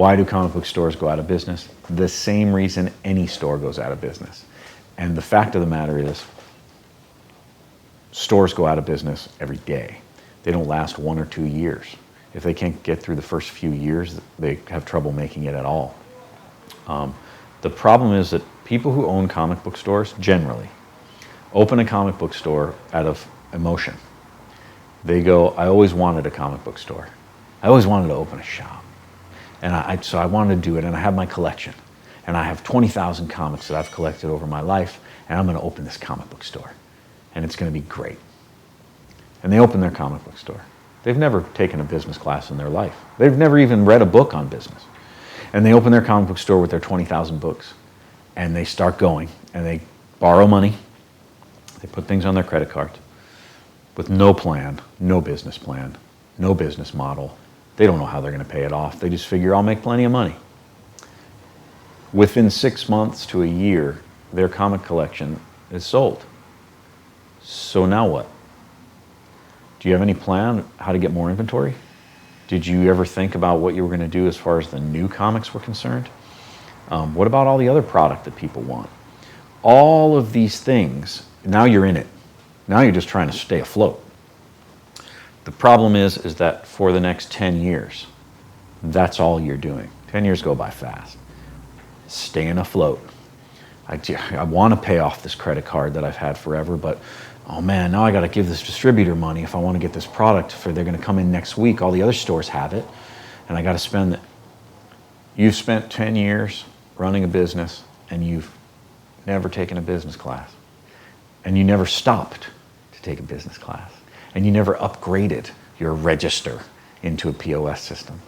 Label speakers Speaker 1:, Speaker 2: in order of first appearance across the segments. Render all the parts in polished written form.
Speaker 1: Why do comic book stores go out of business? The same reason any store goes out of business. And the fact of the matter is, stores go out of business every day. They don't last 1 or 2 years. If they can't get through the first few years, they have trouble making it at all. The problem is that people who own comic book stores generally open a comic book store out of emotion. They go, I always wanted a comic book store. I always wanted to open a shop. And so I wanted to do it, and I have my collection. And I have 20,000 comics that I've collected over my life, and I'm going to open this comic book store. And it's going to be great. And they open their comic book store. They've never taken a business class in their life. They've never even read a book on business. And they open their comic book store with their 20,000 books. And they start going, and they borrow money. They put things on their credit cards with no plan, no business plan, no business model. They don't know how they're going to pay it off. They just figure, I'll make plenty of money. Within 6 months to a year, their comic collection is sold. So now what? Do you have any plan how to get more inventory? Did you ever think about what you were going to do as far as the new comics were concerned? What about all the other product that people want? All of these things, now you're in it. Now you're just trying to stay afloat. The problem is that for the next 10 years, that's all you're doing. 10 years go by fast. Staying afloat. I want to pay off this credit card that I've had forever, but oh man, now I got to give this distributor money if I want to get this product. They're going to come in next week. All the other stores have it, and I got to spend it. You've spent 10 years running a business, and you've never taken a business class, and you never stopped to take a business class, and you never upgraded your register into a POS system.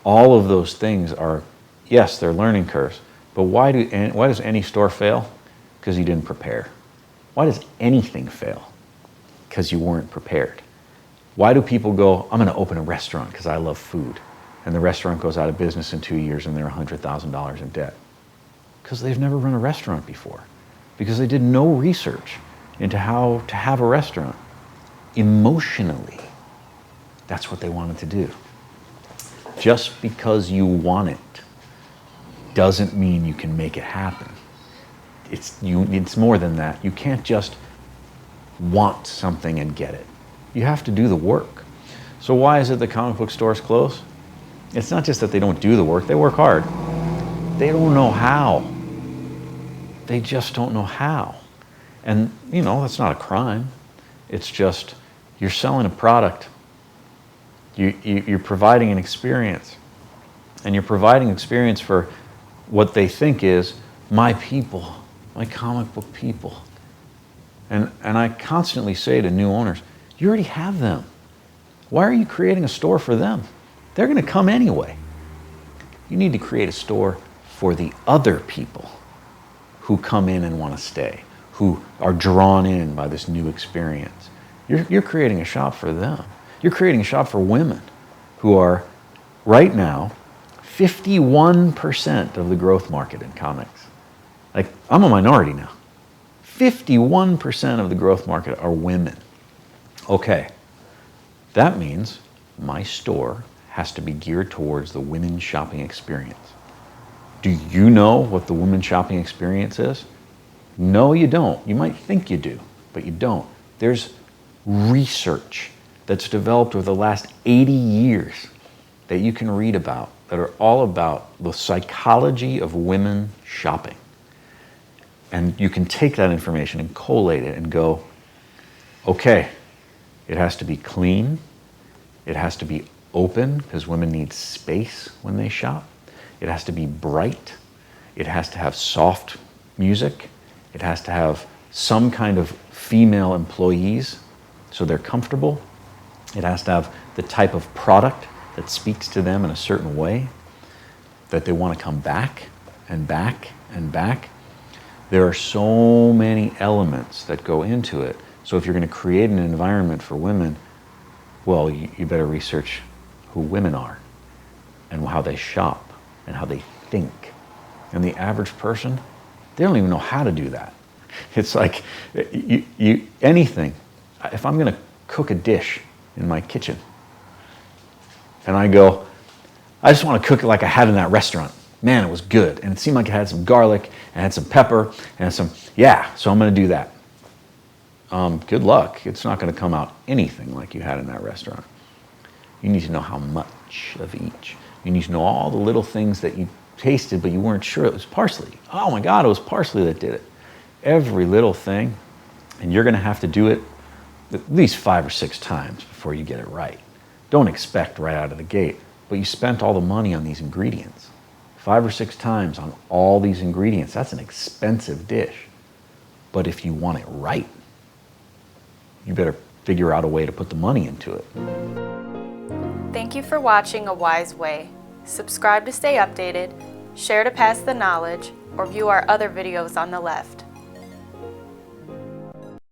Speaker 1: All of those things are, yes, they're learning curves, but why does any store fail? Because you didn't prepare. Why does anything fail? Because you weren't prepared. Why do people go, I'm going to open a restaurant because I love food, and the restaurant goes out of business in 2 years and they're $100,000 in debt? Because they've never run a restaurant before. Because they did no research into how to have a restaurant. Emotionally, that's what they wanted to do. Just because you want it doesn't mean you can make it happen. It's more than that. You can't just want something and get it. You have to do the work. So why is it the comic book stores close? It's not just that they don't do the work, they work hard. They don't know how. They just don't know how. And, that's not a crime. It's just, you're selling a product. You're providing an experience. And you're providing experience for what they think is my people, my comic book people. And I constantly say to new owners, you already have them. Why are you creating a store for them? They're going to come anyway. You need to create a store for the other people who come in and want to stay, who are drawn in by this new experience. You're creating a shop for them. You're creating a shop for women who are, right now, 51% of the growth market in comics. Like, I'm a minority now. 51% of the growth market are women. Okay, that means my store has to be geared towards the women's shopping experience. Do you know what the women's shopping experience is? No, you don't. You might think you do, but you don't. There's research that's developed over the last 80 years that you can read about that are all about the psychology of women shopping. And you can take that information and collate it and go, okay, it has to be clean, it has to be open, because women need space when they shop. It has to be bright, it has to have soft music, it has to have some kind of female employees so they're comfortable. It has to have the type of product that speaks to them in a certain way, that they want to come back and back and back. There are so many elements that go into it. So if you're going to create an environment for women, well, you better research who women are and how they shop and how they think. And the average person, they don't even know how to do that. It's like anything. If I'm going to cook a dish in my kitchen and I go, I just want to cook it like I had in that restaurant. Man, it was good. And it seemed like it had some garlic and had some pepper and some, yeah, so I'm going to do that. Good luck. It's not going to come out anything like you had in that restaurant. You need to know how much of each. You need to know all the little things that you tasted, but you weren't sure it was parsley. Oh my God, it was parsley that did it. Every little thing, and you're going to have to do it at least 5 or 6 times before you get it right. Don't expect right out of the gate, but you spent all the money on these ingredients. 5 or 6 times on all these ingredients. That's an expensive dish. But if you want it right, you better figure out a way to put the money into it.
Speaker 2: Thank you for watching A Wise Way. Subscribe to stay updated, share to pass the knowledge, or view our other videos on the left.